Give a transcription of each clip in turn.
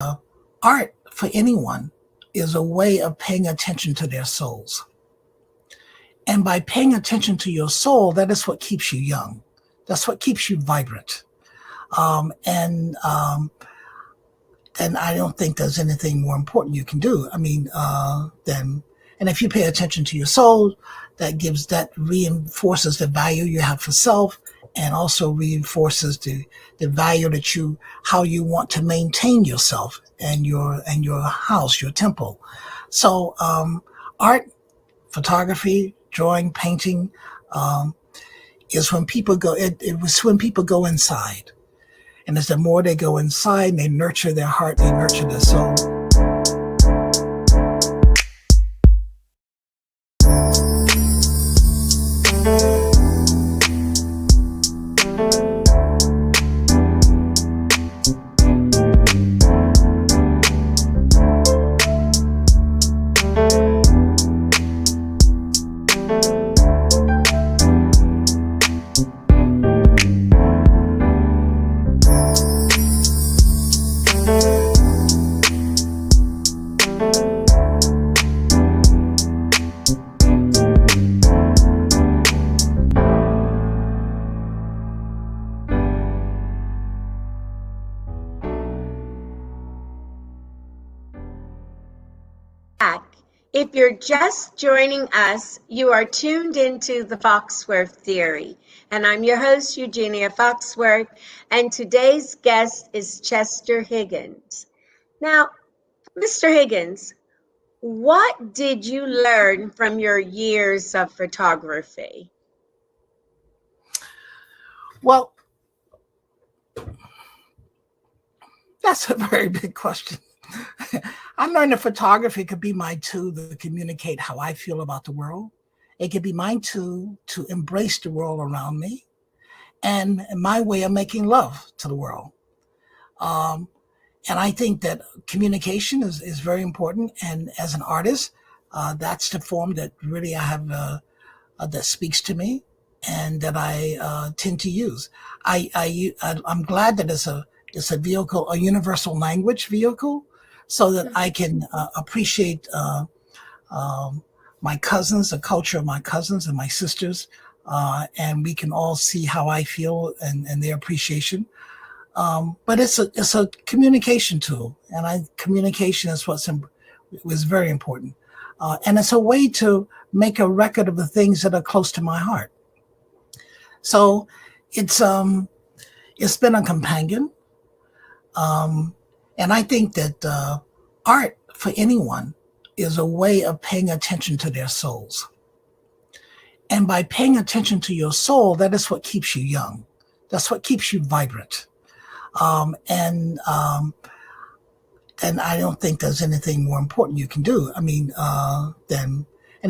Art for anyone is a way of paying attention to their souls. And by paying attention to your soul, that is what keeps you young. That's what keeps you vibrant. Um, and um, and I don't think there's anything more important you can do. Than and if you pay attention to your soul, that reinforces the value you have for self, and also reinforces the value that how you want to maintain yourself and your house, your temple. So art, photography, drawing, painting, um, is when people go. It was when people go inside, and as the more they go inside, they nurture their heart, they nurture their soul. If you're just joining us, you are tuned into the Foxworth Theory. And I'm your host, Eugenia Foxworth, and today's guest is Chester Higgins. Now, Mr. Higgins, what did you learn from your years of photography? Well, that's a very big question. I learned that photography could be my tool to communicate how I feel about the world. It could be my tool to embrace the world around me, and my way of making love to the world. Um, and I think that communication is very important. And as an artist, that's the form that really I have that speaks to me, and that I tend to use. I'm glad that it's a vehicle, a universal language vehicle, so that I can appreciate my cousins, the culture of my cousins and my sisters, and we can all see how I feel and their appreciation. But it's a communication tool, and communication is was very important, and it's a way to make a record of the things that are close to my heart. So it's been a companion, and I think that art for anyone is a way of paying attention to their souls. And by paying attention to your soul, that is what keeps you young. That's what keeps you vibrant. Um, and um, and I don't think there's anything more important you can do. And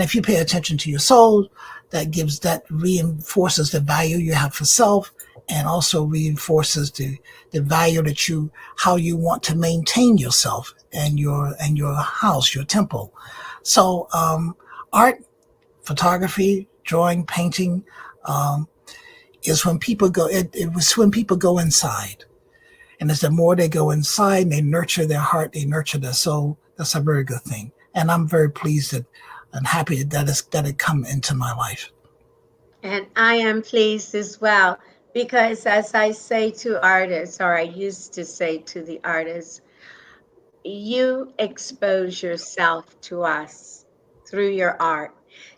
if you pay attention to your soul, that reinforces the value you have for self, and also reinforces the value how you want to maintain yourself and your house, your temple. So art, photography, drawing, painting, um, is when people go. It was when people go inside, and as the more they go inside, they nurture their heart, they nurture their soul. That's a very good thing, and I'm very pleased and happy that it come into my life. And I am pleased as well, because as I say to artists, or I used to say to the artists, you expose yourself to us through your art.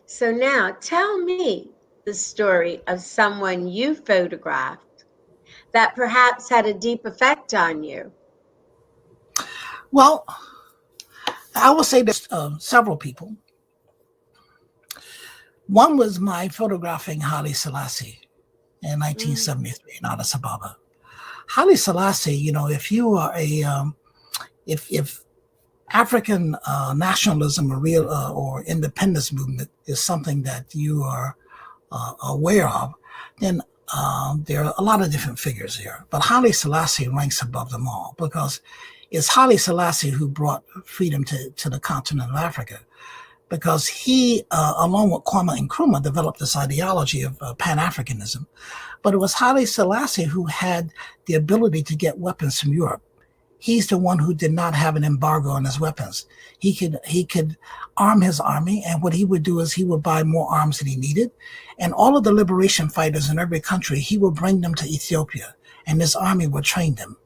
So now tell me the story of someone you photographed that perhaps had a deep effect on you. Well, I will say there's several people. One was my photographing Haile Selassie in Mm, 1973 in Addis Ababa. Haile Selassie, if you are if African nationalism or independence movement is something that you are aware of, then there are a lot of different figures here. But Haile Selassie ranks above them all, because it's Haile Selassie who brought freedom to the continent of Africa. Because he, along with Kwame Nkrumah, developed this ideology of Pan-Africanism. But it was Haile Selassie who had the ability to get weapons from Europe he's the one who did not have an embargo on his weapons. He could arm his army, and what he would do is he would buy more arms than he needed, and all of the liberation fighters in every country, he would bring them to Ethiopia, and his army would train them,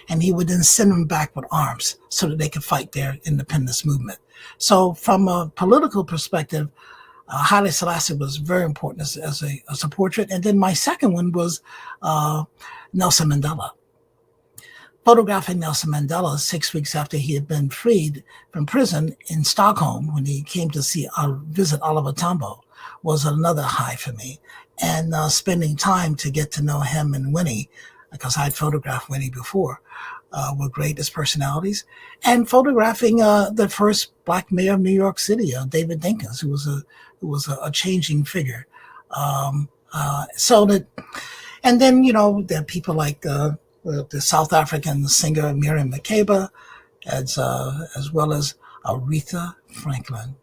and he would then send them back with arms so that they could fight their independence movement. So from a political perspective, Haile Selassie was very important as a portrait. And then my second one was Nelson Mandela. Photographing Nelson Mandela 6 weeks after he had been freed from prison in Stockholm when he came to visit Oliver Tambo was another high for me. And spending time to get to know him and Winnie, because I'd photographed Winnie before, were great as personalities. And photographing the first Black mayor of New York City, David Dinkins, who was a changing figure. And then, there are people like the South African singer Miriam Makeba, as well as Aretha Franklin,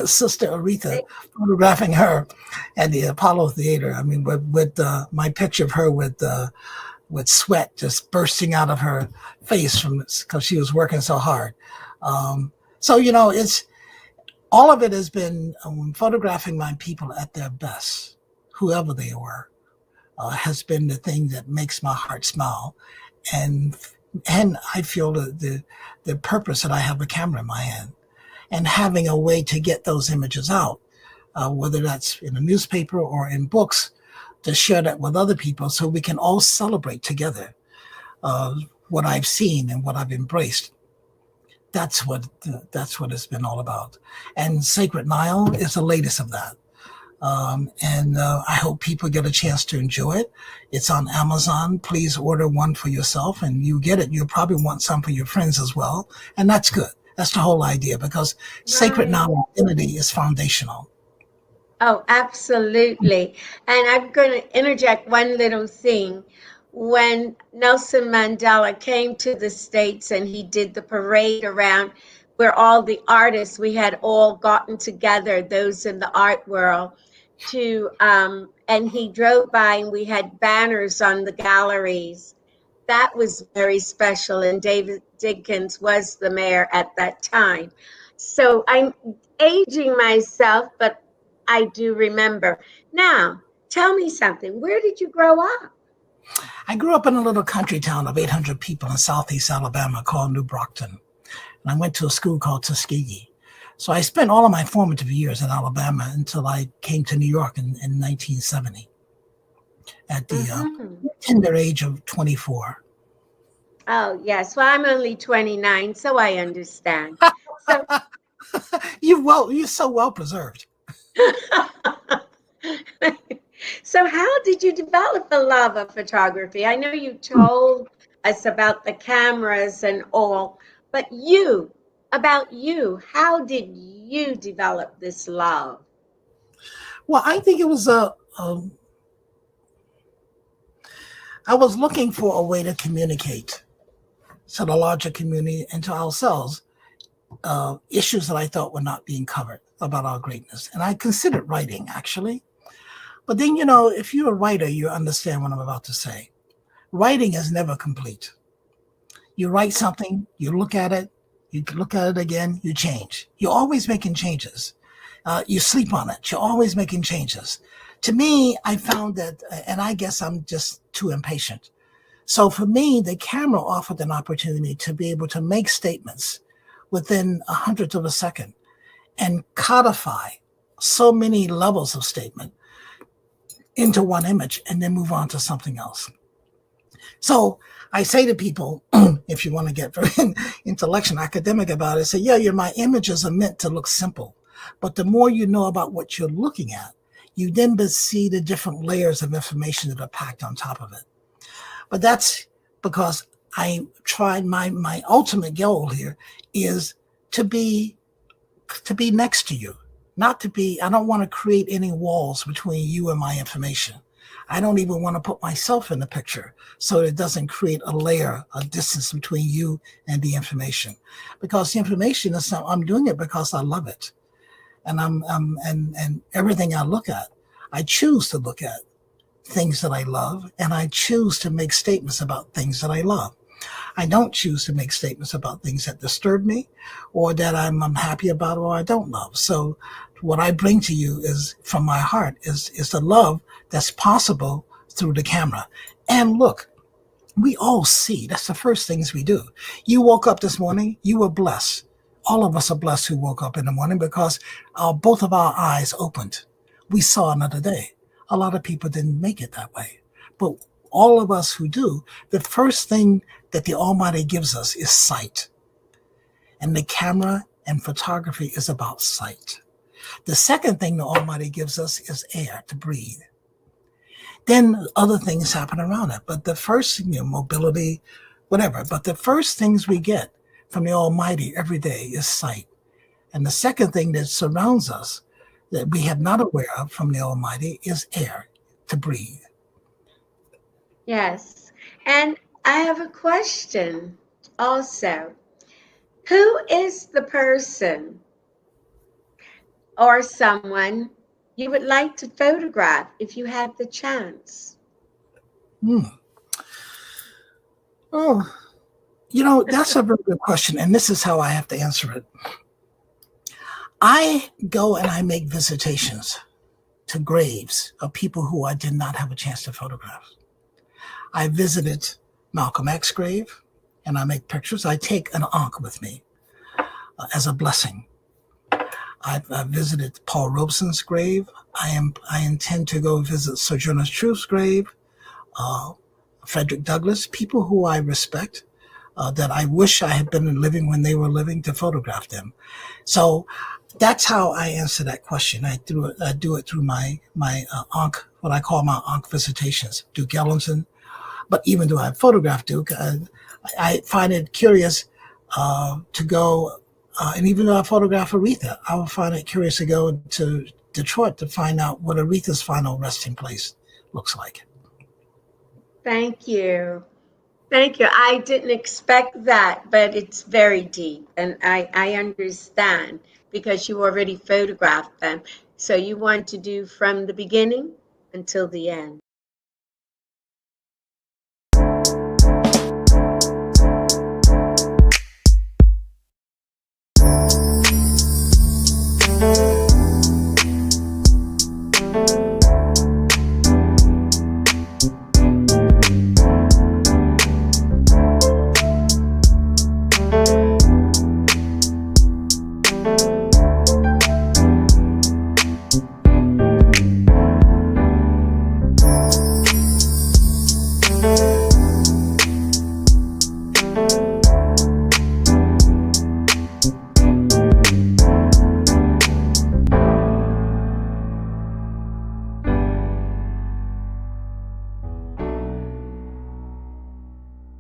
Sister Aretha, photographing her at the Apollo Theater. I mean, with my picture of her with sweat just bursting out of her face because she was working so hard. So it's all of it has been photographing my people at their best, whoever they were. Has been the thing that makes my heart smile, and I feel the purpose that I have a camera in my hand, and having a way to get those images out, whether that's in a newspaper or in books, to share that with other people so we can all celebrate together what I've seen and what I've embraced. That's what it's been all about. And Sacred Nile is the latest of that. I hope people get a chance to enjoy it. It's on Amazon. Please order one for yourself, and you get it. You'll probably want some for your friends as well. And that's good. That's the whole idea, because Sacred Nile identity is foundational. Oh, absolutely. And I'm going to interject one little thing. When Nelson Mandela came to the States and he did the parade around where all the artists, we had all gotten together, those in the art world, and he drove by and we had banners on the galleries. That was very special, and David Dinkins was the mayor at that time. So I'm aging myself, but I do remember. Now, tell me something. Where did you grow up? I grew up in a little country town of 800 people in southeast Alabama called New Brockton. And I went to a school called Tuskegee. So I spent all of my formative years in Alabama until I came to New York in 1970 at the tender age of 24. Oh, yes. Well, I'm only 29, so I understand. So you're so well preserved. So how did you develop a love of photography? I know you told us about the cameras and all, but about you, how did you develop this love? Well, I think it was I was looking for a way to communicate to the larger community and to ourselves issues that I thought were not being covered about our greatness. And I considered writing, actually. But then, if you're a writer, you understand what I'm about to say. Writing is never complete. You write something, you look at it again, you change. You're always making changes. You sleep on it. You're always making changes. To me, I found that, and I guess I'm just too impatient. So for me, the camera offered an opportunity to be able to make statements within a hundredth of a second and codify so many levels of statement into one image and then move on to something else. So I say to people, if you want to get very intellectual, academic about it, say, my images are meant to look simple. But the more you know about what you're looking at, you then see the different layers of information that are packed on top of it. But that's because I tried my ultimate goal here is to be next to you. I don't want to create any walls between you and my information. I don't even want to put myself in the picture so it doesn't create a distance between you and the information. Because the information is I'm doing it because I love it. And and everything I look at, I choose to look at things that I love, and I choose to make statements about things that I love. I don't choose to make statements about things that disturb me or that I'm happy about or I don't love. So what I bring to you is from my heart is the love that's possible through the camera. And look, we all see. That's the first things we do. You woke up this morning, you were blessed. All of us are blessed who woke up in the morning because both of our eyes opened. We saw another day. A lot of people didn't make it that way. But all of us who do, the first thing that the Almighty gives us is sight. And the camera and photography is about sight. The second thing the Almighty gives us is air to breathe. Then other things happen around it. But the first, mobility, whatever. But the first things we get from the Almighty every day is sight. And the second thing that surrounds us that we have not aware of from the Almighty is air to breathe. Yes. And I have a question also. Who is the person or someone you would like to photograph if you had the chance? Oh, that's a very good question. And this is how I have to answer it. I go and I make visitations to graves of people who I did not have a chance to photograph. I visited Malcolm X's grave and I make pictures. I take an ankh with me as a blessing. I visited Paul Robeson's grave. I intend to go visit Sojourner Truth's grave, Frederick Douglass, people who I respect, that I wish I had been living when they were living to photograph them. So that's how I answer that question. I do it through my ankh, what I call my ankh visitations, Duke Ellington. But even though I photographed Duke, I find it curious to go. And even though I photograph Aretha, I will find it curious to go to Detroit to find out what Aretha's final resting place looks like. Thank you. Thank you. I didn't expect that, but it's very deep. And I understand because you already photographed them. So you want to do from the beginning until the end.